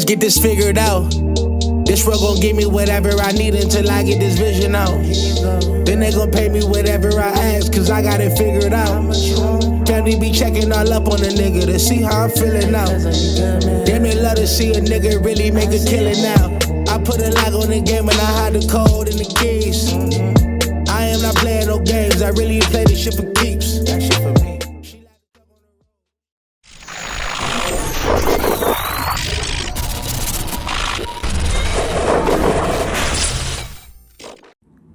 get this figured out. This world gon' give me whatever I need until I get this vision out. Then they gon' pay me whatever I ask, cause I got it figured out. Family be checking all up on a nigga to see how I'm feeling now. Damn, they love to see a nigga really make a killing now. I put a lock on the game and I hide the code and the keys. I am not playing no games, I really play this shit for keeps. That shit for me.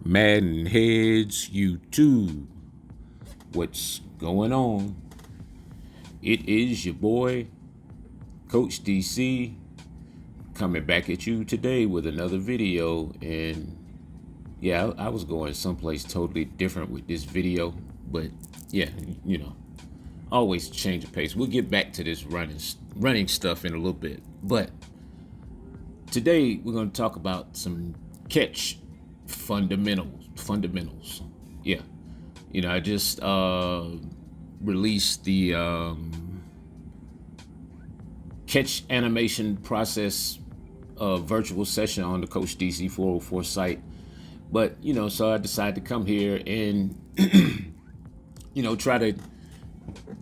MaddenHeadz YouTube, what's going on? It is your boy, Coach DC, coming back at you today with another video. And yeah, I was going someplace totally different with this video, but yeah, you know, always change the pace. We'll get back to this running stuff in a little bit, but today we're going to talk about some catch fundamentals. Yeah, you know, I just released the catch animation process virtual session on the Coach DC 404 site. But you know, so I decided to come here and you know, try to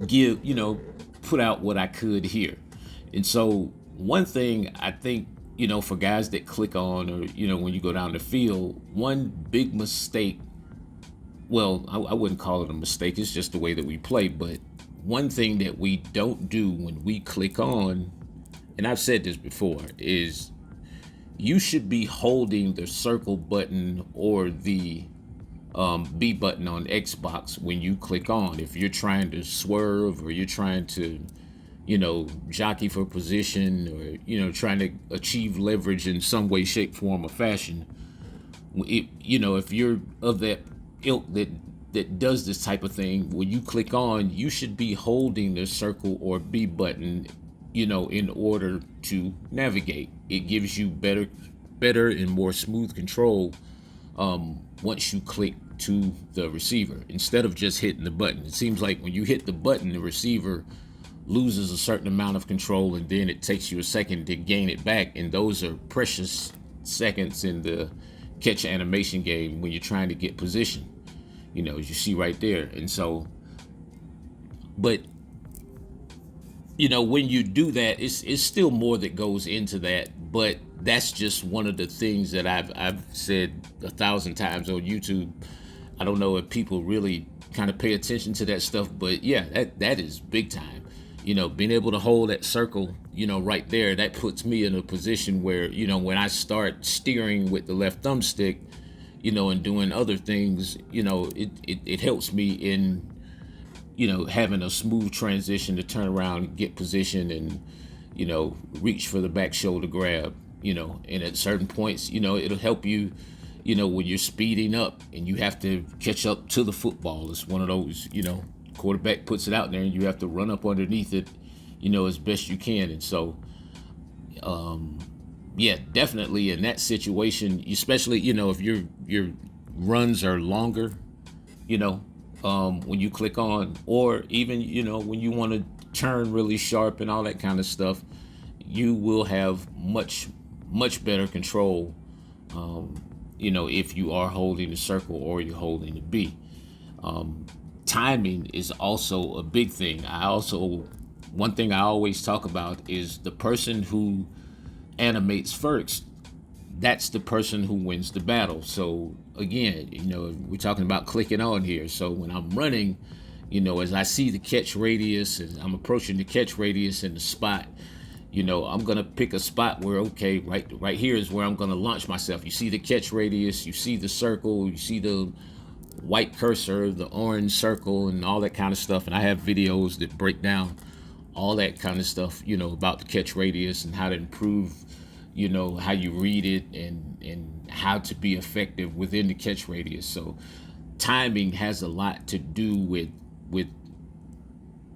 give, you know, put out what I could here. And so one thing I think, you know, for guys that click on, or, you know, when you go down the field, one big mistake, well, I wouldn't call it a mistake, it's just the way that we play, but one thing that we don't do when we click on, and I've said this before, is you should be holding the circle button or the B button on Xbox when you click on. If you're trying to swerve, or you're trying to, you know, jockey for position, or, you know, trying to achieve leverage in some way, shape, form, or fashion, you know, if you're of that ilk that does this type of thing, when you click on, you should be holding the circle or B button, you know, in order to navigate. It gives you better and more smooth control once you click to the receiver, instead of just hitting the button. It seems like when you hit the button, the receiver loses a certain amount of control, and then it takes you a second to gain it back, and those are precious seconds in the catch animation game when you're trying to get position, you know, as you see right there. And so, but you know, when you do that, it's still more that goes into that, but that's just one of the things that I've said 1,000 times on YouTube. I don't know if people really kind of pay attention to that stuff, but yeah, that is big time. You know, being able to hold that circle, you know, right there, that puts me in a position where, you know, when I start steering with the left thumbstick, you know, and doing other things, you know, it helps me in, you know, having a smooth transition to turn around and get position and, you know, reach for the back shoulder grab, you know, and at certain points, you know, it'll help you, you know, when you're speeding up and you have to catch up to the football. It's one of those, you know, quarterback puts it out there and you have to run up underneath it, you know, as best you can. And so, yeah, definitely in that situation, especially, you know, if your runs are longer, you know, when you click on, or even, you know, when you want to turn really sharp and all that kind of stuff, you will have much better control, you know, if you are holding the circle or you're holding the B. Timing is also a big thing. One thing I always talk about is the person who animates first, that's the person who wins the battle. So again, you know, we're talking about clicking on here. So when I'm running, you know, as I see the catch radius and I'm approaching the catch radius in the spot, you know, I'm gonna pick a spot where, okay, right here is where I'm gonna launch myself. You see the catch radius, you see the circle, you see the white cursor, the orange circle, and all that kind of stuff. And I have videos that break down all that kind of stuff, you know, about the catch radius and how to improve, you know, how you read it and how to be effective within the catch radius. So timing has a lot to do with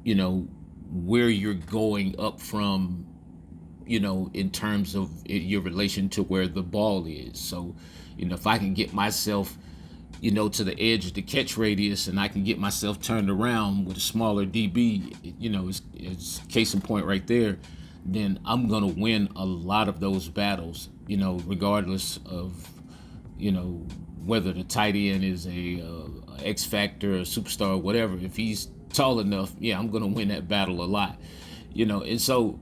you know, where you're going up from, you know, in terms of your relation to where the ball is. So, you know, if I can get myself, you know, to the edge of the catch radius and I can get myself turned around with a smaller DB, you know, it's case in point right there. then I'm gonna win a lot of those battles, regardless of, whether the tight end is a X factor, a superstar, whatever. If he's tall enough, yeah, I'm gonna win that battle a lot, And so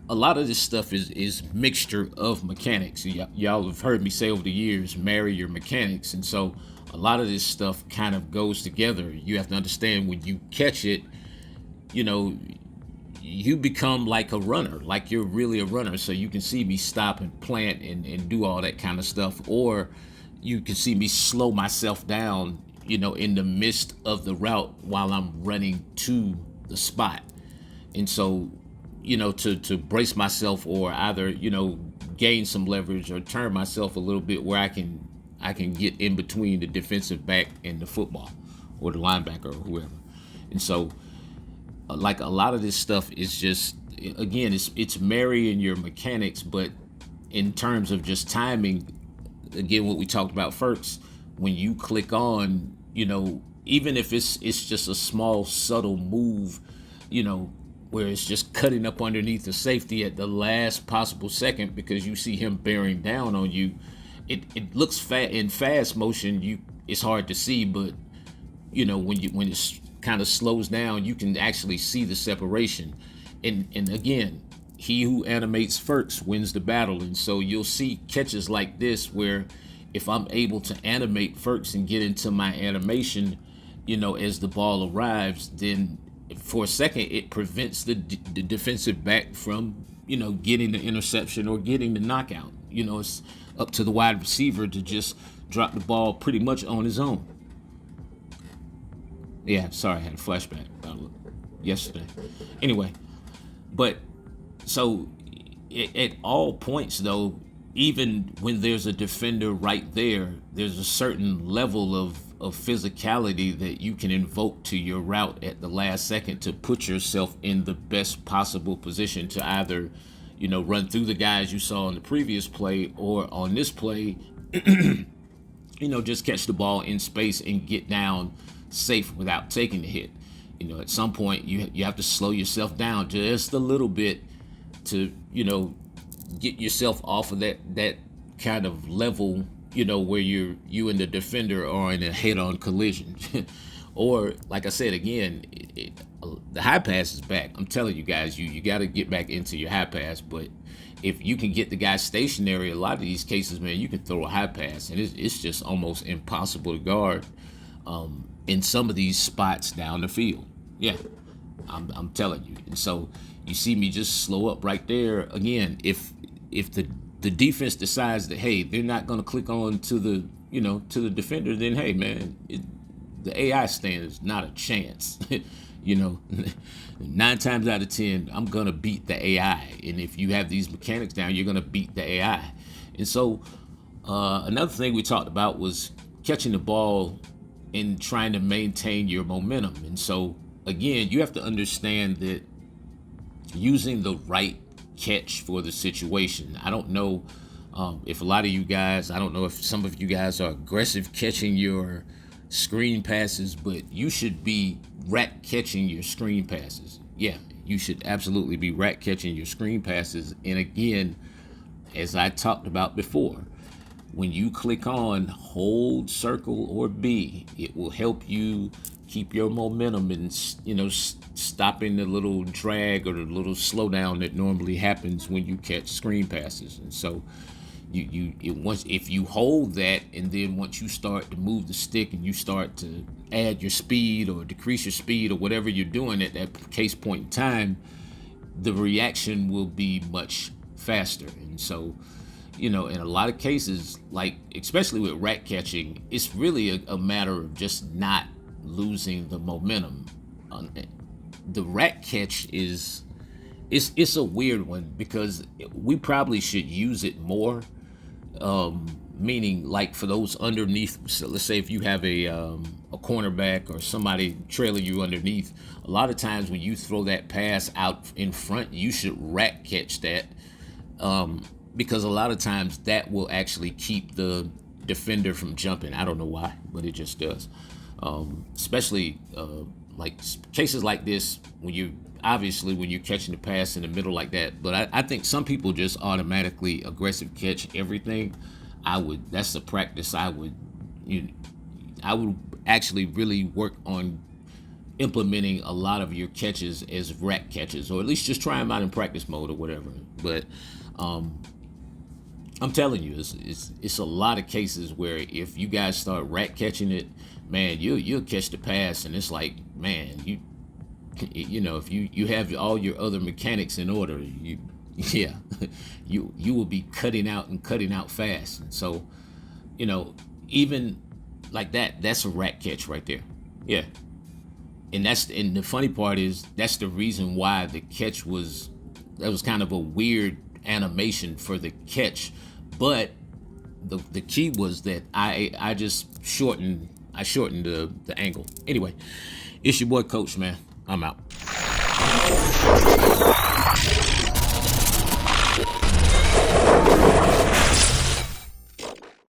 a lot of this stuff is mixture of mechanics. Y'all have heard me say over the years, marry your mechanics, and so a lot of this stuff kind of goes together. You have to understand when you catch it, you become like a runner, like you're really a runner. So you can see me stop and plant and do all that kind of stuff, or you can see me slow myself down, in the midst of the route while I'm running to the spot. And so, to brace myself, or either, gain some leverage or turn myself a little bit where I can get in between the defensive back and the football, or the linebacker, or whoever. And so, like, a lot of this stuff is just, again, it's marrying your mechanics, but in terms of just timing, again, what we talked about first, when you click on, even if it's just a small subtle move, where it's just cutting up underneath the safety at the last possible second because you see him bearing down on you, it looks in fast motion, it's hard to see, but when it's kind of slows down, you can actually see the separation. And again, he who animates first wins the battle. And so you'll see catches like this where if I'm able to animate first and get into my animation, as the ball arrives, then for a second it prevents the defensive back from, getting the interception or getting the knockout. It's up to the wide receiver to just drop the ball pretty much on his own. Yeah, sorry, I had a flashback about yesterday. Anyway, but so at all points, though, even when there's a defender right there, there's a certain level of physicality that you can invoke to your route at the last second to put yourself in the best possible position to either, run through the guys you saw in the previous play, or on this play, just catch the ball in space and get down safe without taking the hit. At some point you have to slow yourself down just a little bit to, get yourself off of that kind of level, where you and the defender are in a head-on collision. Or, like I said, again, the high pass is back. I'm telling you guys, you got to get back into your high pass. But if you can get the guy stationary, a lot of these cases, man, you can throw a high pass, and it's just almost impossible to guard in some of these spots down the field. Yeah, I'm telling you. And so you see me just slow up right there. Again, if the defense decides that, hey, they're not going to click on to the defender, then hey, man, the AI stands not a chance. 9 times out of 10, I'm gonna beat the AI. And if you have these mechanics down, you're gonna beat the AI. And so another thing we talked about was catching the ball and trying to maintain your momentum. And so again, you have to understand that using the right catch for the situation. I don't know if a lot of you guys, I don't know if some of you guys are aggressive catching your screen passes, but you should be rat catching your screen passes. Yeah, you should absolutely be rat catching your screen passes. And again, as I talked about before, when you click on hold, circle, or B, it will help you keep your momentum and, stopping the little drag or the little slowdown that normally happens when you catch screen passes. And so if you hold that, and then once you start to move the stick and you start to add your speed or decrease your speed or whatever you're doing at that case point in time, the reaction will be much faster. And so, in a lot of cases, like especially with rat catching, it's really a matter of just not losing the momentum. The rat catch it's a weird one because we probably should use it more. Meaning, like, for those underneath, so let's say if you have a cornerback or somebody trailing you underneath, a lot of times when you throw that pass out in front, you should rat catch that, because a lot of times that will actually keep the defender from jumping. I don't know why, but it just does. Especially like cases like this when obviously when you're catching the pass in the middle like that. But I think some people just automatically aggressive catch everything. That's a practice I would actually really work on implementing a lot of your catches as rack catches, or at least just try them out in practice mode or whatever. But I'm telling you, it's a lot of cases where if you guys start rack catching it, man, you'll catch the pass, and it's like, man, you know, if you have all your other mechanics in order, you will be cutting out fast. And so, you know, even like that's a rack catch right there. Yeah. And the funny part is that's the reason why the catch was kind of a weird animation for the catch, but the key was that I just shortened the angle. Anyway, it's your boy Coach, man. I'm out.